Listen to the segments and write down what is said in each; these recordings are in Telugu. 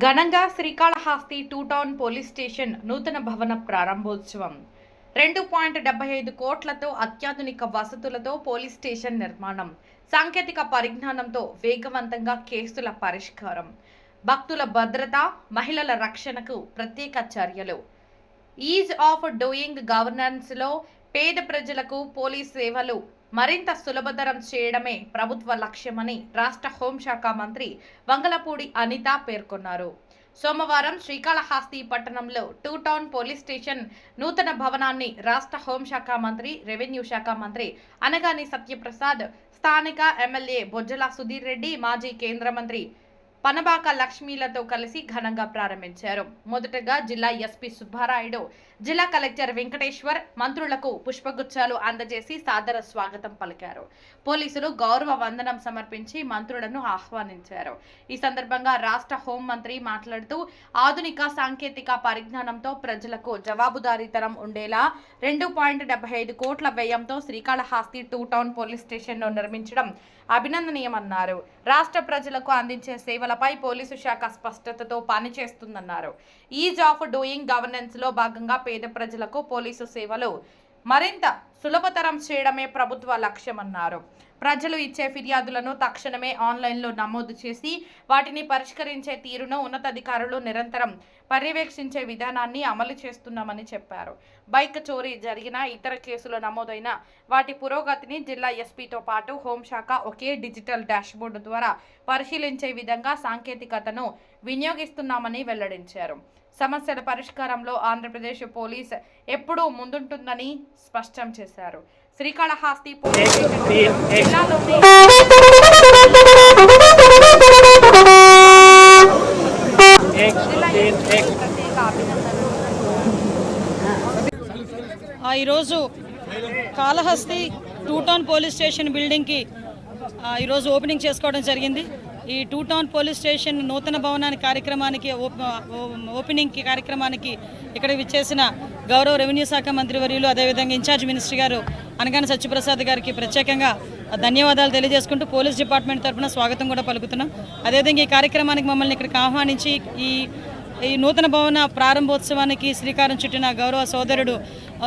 ఘనంగా Srikalahasti two town police station నూతన భవన ప్రారంభోత్సవం 2.75 కోట్లతో అత్యాధునిక వసతులతో పోలీస్ స్టేషన్ నిర్మాణం, సాంకేతిక పరిజ్ఞానంతో వేగవంతంగా కేసుల పరిష్కారం, భక్తుల భద్రత, మహిళల రక్షణకు ప్రత్యేక చర్యలు, ఈజ్ ఆఫ్ డూయింగ్ గవర్నెన్స్లో పేద ప్రజలకు పోలీస్ సేవలు మరింత సులభతరం చేయడమే ప్రభుత్వ లక్ష్యమని రాష్ట్ర హోంశాఖ మంత్రి వంగలపూడి అనిత పేర్కొన్నారు. సోమవారం శ్రీకాళహస్తి పట్టణంలో టూ టౌన్ పోలీస్ స్టేషన్ నూతన భవనాన్ని రాష్ట్ర హోంశాఖ మంత్రి, రెవెన్యూ శాఖ మంత్రి అనగాని సత్యప్రసాద్, స్థానిక ఎమ్మెల్యే బొజ్జల సుధీర్ రెడ్డి, మాజీ కేంద్ర మంత్రి పనబాక లక్ష్మీలతో కలిసి ఘనంగా ప్రారంభించారు. మొదటగా జిల్లా ఎస్పీ సుబ్బారాయుడు, జిల్లా కలెక్టర్ వెంకటేశ్వర్ మంత్రులకు పుష్పగుచ్చాలు అందజేసి సాదర స్వాగతం పలికారు. పోలీసులు గౌరవ వందనం సమర్పించి మంత్రులను ఆహ్వానించారు. ఈ సందర్భంగా రాష్ట్ర హోంమంత్రి మాట్లాడుతూ, ఆధునిక సాంకేతిక పరిజ్ఞానంతో ప్రజలకు జవాబుదారీతనం ఉండేలా 2.75 కోట్ల వ్యయంతో శ్రీకాళహస్తి టూ టౌన్ పోలీస్ స్టేషన్ను నిర్మించడం అభినందనీయమన్నారు. రాష్ట్ర ప్రజలకు అందించే సేవలపై పోలీసు శాఖ స్పష్టతతో పనిచేస్తుందన్నారు. ఈజ్ ఆఫ్ డూయింగ్ గవర్నెన్స్ లో భాగంగా పేద ప్రజలకు పోలీసు సేవలు మరింత సులభతరం చేయడమే ప్రభుత్వ లక్ష్యమన్నారు. ప్రజలు ఇచ్చే ఫిర్యాదులను తక్షణమే ఆన్లైన్లో నమోదు చేసి వాటిని పరిష్కరించే తీరును ఉన్నతాధికారులు నిరంతరం పర్యవేక్షించే విధానాన్ని అమలు చేస్తున్నామని చెప్పారు. బైక్ చోరీ జరిగిన, ఇతర కేసులు నమోదైన వాటి పురోగతిని జిల్లా ఎస్పీతో పాటు హోంశాఖ ఒకే డిజిటల్ డాష్బోర్డు ద్వారా పరిశీలించే విధంగా సాంకేతికతను వినియోగిస్తున్నామని వెల్లడించారు. సమస్యల పరిష్కారంలో ఆంధ్రప్రదేశ్ పోలీస్ ఎప్పుడూ ముందుంటుందని స్పష్టం చేశారు. శ్రీకాళహస్తి పోలీస్ జిల్లాలోని ఈరోజు Kalahasti two town police station బిల్డింగ్కి ఈరోజు ఓపెనింగ్ చేసుకోవడం జరిగింది. ఈ టూ టౌన్ పోలీస్ స్టేషన్ నూతన భవనాన్ని కార్యక్రమానికి ఓపెనింగ్ కార్యక్రమానికి ఇక్కడ విచ్చేసిన గౌరవ రెవెన్యూ శాఖ మంత్రి వర్యులు, అదేవిధంగా ఇన్ఛార్జ్ మినిస్టర్ గారు అనగాని సత్యప్రసాద్ గారికి ప్రత్యేకంగా ధన్యవాదాలు తెలియజేసుకుంటూ పోలీస్ డిపార్ట్మెంట్ తరఫున స్వాగతం కూడా పలుకుతున్నాం. అదేవిధంగా ఈ కార్యక్రమానికి మమ్మల్ని ఇక్కడికి ఆహ్వానించి ఈ నూతన భవన ప్రారంభోత్సవానికి శ్రీకారం చుట్టిన గౌరవ సోదరుడు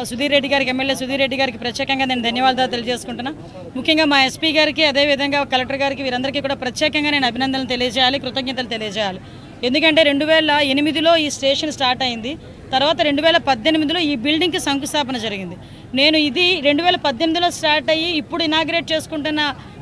సుధీర్ రెడ్డి గారికి, ఎమ్మెల్యే సుధీర్ రెడ్డి గారికి ప్రత్యేకంగా నేను ధన్యవాదాలు తెలియజేసుకుంటున్నా. ముఖ్యంగా మా ఎస్పీ గారికి, అదేవిధంగా కలెక్టర్ గారికి, వీరందరికీ కూడా ప్రత్యేకంగా నేను అభినందనలు తెలియజేయాలి, కృతజ్ఞతలు తెలియజేయాలి. ఎందుకంటే 2008లో ఈ స్టేషన్ స్టార్ట్ అయింది. తర్వాత 2018లో ఈ బిల్డింగ్కి శంకుస్థాపన జరిగింది. నేను ఇది 2018లో స్టార్ట్ అయ్యి ఇప్పుడు ఇనాగ్రేట్ చేసుకుంటున్న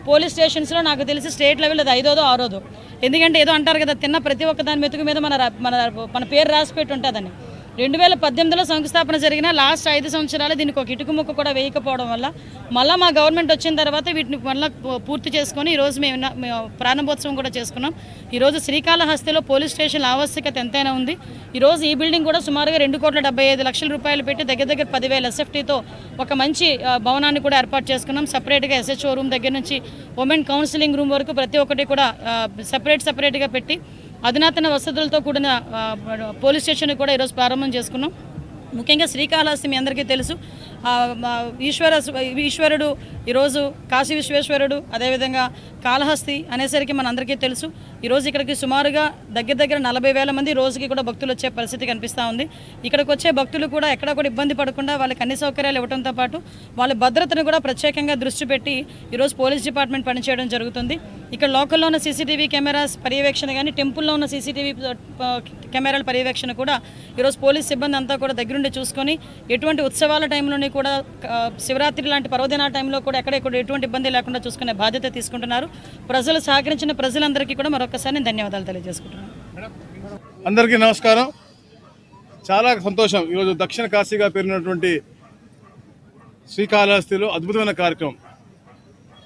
పోలీస్ స్టేషన్స్లో నాకు తెలిసి స్టేట్ లెవెల్ అది 5దో 6దో. ఎందుకంటే ఏదో అంటారు కదా, తిన్న ప్రతి ఒక్క దాని మెతుకు మీద మన పేరు రాసిపెట్టి ఉంటుందని. 2018లో శంకుస్థాపన జరిగిన లాస్ట్ 5 సంవత్సరాలు దీనికి ఒక ఇటుక ముక్క కూడా వేయకపోవడం వల్ల మళ్ళీ మా గవర్నమెంట్ వచ్చిన తర్వాత వీటిని మళ్ళీ పూర్తి చేసుకొని ఈరోజు మేము ప్రారంభోత్సవం కూడా చేసుకున్నాం. ఈరోజు శ్రీకాళహస్తిలో పోలీస్ స్టేషన్ ఆవశ్యకత ఎంతైనా ఉంది. ఈరోజు ఈ బిల్డింగ్ కూడా సుమారుగా 2,75,00,000 రూపాయలు పెట్టి దగ్గర 10,000 SFTతో ఒక మంచి భవనాన్ని కూడా ఏర్పాటు చేసుకున్నాం. సపరేట్గా SHO రూమ్ దగ్గర నుంచి ఉమెన్ కౌన్సిలింగ్ రూమ్ వరకు ప్రతి ఒక్కటి కూడా సపరేట్గా పెట్టి అధునాతన వసతులతో కూడిన పోలీస్ స్టేషన్ కూడా ఈరోజు ప్రారంభం చేసుకున్నాం. ముఖ్యంగా శ్రీకాళహస్తి మీ అందరికీ తెలుసు, ఈశ్వరుడు ఈరోజు కాశీ విశ్వేశ్వరుడు, అదేవిధంగా కాళహస్తి అనేసరికి మనందరికీ తెలుసు. ఈరోజు ఇక్కడికి సుమారుగా దగ్గర 40,000 మంది రోజుకి కూడా భక్తులు వచ్చే పరిస్థితి కనిపిస్తూ ఉంది. ఇక్కడికి వచ్చే భక్తులు కూడా ఎక్కడ కూడా ఇబ్బంది పడకుండా వాళ్ళకి అన్ని సౌకర్యాలు ఇవ్వడంతో పాటు వాళ్ళ భద్రతను కూడా ప్రత్యేకంగా దృష్టి పెట్టి ఈరోజు పోలీస్ డిపార్ట్మెంట్ పనిచేయడం జరుగుతుంది. ఇక్కడ లోకల్లో ఉన్న CCTV కెమెరాస్ పర్యవేక్షణ కానీ, టెంపుల్లో ఉన్న CCTV కెమెరాల పర్యవేక్షణ కూడా ఈరోజు పోలీస్ సిబ్బంది అంతా కూడా దగ్గరుండి చూసుకొని ఎటువంటి ఉత్సవాల టైంలోని కూడా, శివరాత్రి లాంటి పర్వదినాల టైంలో కూడా ఎక్కడ ఎటువంటి ఇబ్బంది లేకుండా చూసుకునే బాధ్యత తీసుకుంటున్నారు. ప్రజలు సహకరించిన ప్రజలందరికీ కూడా మరొకసారి నేను ధన్యవాదాలు తెలియజేసుకుంటున్నాను. అందరికీ నమస్కారం. చాలా సంతోషం. ఈరోజు దక్షిణ కాశీగా పేరున్నటువంటి శ్రీకాళహస్తిలో అద్భుతమైన కార్యక్రమం.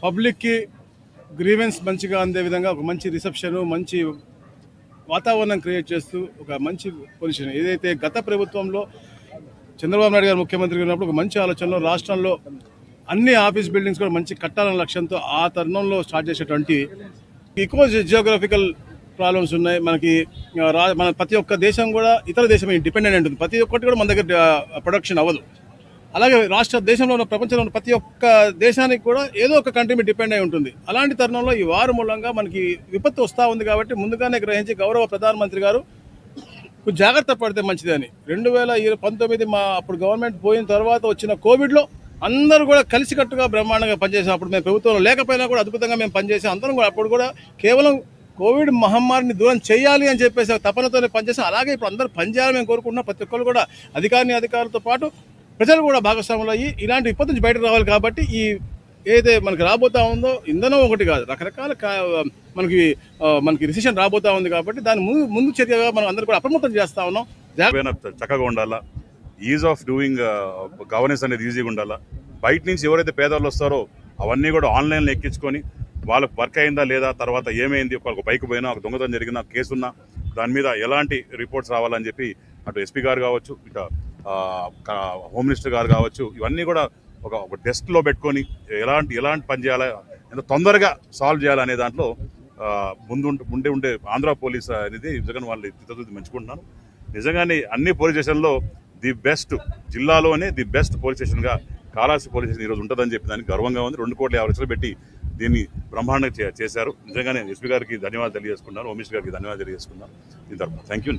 పబ్లిక్కి గ్రీవెన్స్ మంచిగా అందే విధంగా ఒక మంచి రిసెప్షను, మంచి వాతావరణం క్రియేట్ చేస్తూ ఒక మంచి పొజిషన్. ఏదైతే గత ప్రభుత్వంలో చంద్రబాబు నాయుడు గారు ముఖ్యమంత్రిగా ఉన్నప్పుడు ఒక మంచి ఆలోచనలో రాష్ట్రంలో అన్ని ఆఫీస్ బిల్డింగ్స్ కూడా మంచి కట్టాలన్న లక్ష్యంతో ఆ తరుణంలో స్టార్ట్ చేసేటువంటి ఎక్కువ జియోగ్రఫికల్ ప్రాబ్లమ్స్ ఉన్నాయి మనకి. మన ప్రతి ఒక్క దేశం కూడా ఇతర దేశం డిపెండెంట్ ఉంటుంది. ప్రతి ఒక్కటి కూడా మన దగ్గర ప్రొడక్షన్ అవ్వదు. అలాగే దేశంలో ఉన్న ప్రపంచంలో ఉన్న ప్రతి ఒక్క దేశానికి కూడా ఏదో ఒక కంట్రీ మీద డిపెండ్ అయి ఉంటుంది. అలాంటి తరుణంలో ఈ వారు మూలంగా మనకి విపత్తు వస్తూ ఉంది కాబట్టి ముందుగానే గ్రహించి గౌరవ ప్రధానమంత్రి గారు కొంచెం జాగ్రత్త పడితే మంచిదని 2019 మా అప్పుడు గవర్నమెంట్ పోయిన తర్వాత వచ్చిన కోవిడ్లో అందరూ కూడా కలిసికట్టుగా బ్రహ్మాండంగా పనిచేసాం. అప్పుడు మేము ప్రభుత్వంలో లేకపోయినా కూడా అద్భుతంగా మేము పనిచేసాం. అందరం కూడా అప్పుడు కూడా కేవలం కోవిడ్ మహమ్మారిని దూరం చేయాలి అని చెప్పేసి తపనతోనే పనిచేసాం. అలాగే ఇప్పుడు అందరూ పనిచేయాలని మేము కోరుకుంటున్నాం. ప్రతి ఒక్కరు కూడా అధికారులతో పాటు ప్రజలు కూడా భాగస్వాములు అయ్యి ఇలాంటి విపత్తు నుంచి బయటకు రావాలి. కాబట్టి ఈ ఏదైతే మనకి రాబోతా ఉందో ఇంధనం ఒకటి కాదు, రకరకాల మనకి రిసెషన్ రాబోతా ఉంది. కాబట్టి దాని ముందు చర్యగా మనం అందరూ కూడా అప్రమత్తం చేస్తా ఉన్నాం. చక్కగా ఉండాలా, ఈజ్ ఆఫ్ డూయింగ్ గవర్నెన్స్ అనేది ఈజీగా ఉండాలా. బయట నుంచి ఎవరైతే పేదవాళ్ళు వస్తారో అవన్నీ కూడా ఆన్లైన్లో ఎక్కించుకొని వాళ్ళకి వర్క్ అయిందా లేదా, తర్వాత ఏమైంది, ఒక బైక్ పోయినా ఒక దొంగతనం జరిగిన కేసున్నా దాని మీద ఎలాంటి రిపోర్ట్స్ రావాలని చెప్పి అటు ఎస్పీ గారు కావచ్చు, ఇటు హోమ్ మినిస్టర్ గారు కావచ్చు, ఇవన్నీ కూడా ఒక డెస్క్లో పెట్టుకొని ఎలాంటి పని చేయాలా, ఎంత తొందరగా సాల్వ్ చేయాలనే దాంట్లో ఉండే ఆంధ్ర పోలీస్ అనేది నిజంగా వాళ్ళు చిత్తశుద్ధి మెచ్చుకుంటున్నాను. నిజంగానే అన్ని పోలీస్ స్టేషన్లో ది బెస్ట్, జిల్లాలోనే ది బెస్ట్ పోలీస్ స్టేషన్గా కాళహస్తి పోలీస్ స్టేషన్ ఈరోజు ఉంటుందని చెప్పి దానికి గర్వంగా ఉంది. 2,50,00,000 పెట్టి దీన్ని బ్రహ్మాండంగా చేశారు. నిజంగానే ఎస్పీ గారికి ధన్యవాదాలు తెలియజేసుకున్నాను, హోమ్ మినిస్టర్ గారికి ధన్యవాదాలు తెలియజేసుకున్నాను. దీని తరఫున థ్యాంక్ యూ.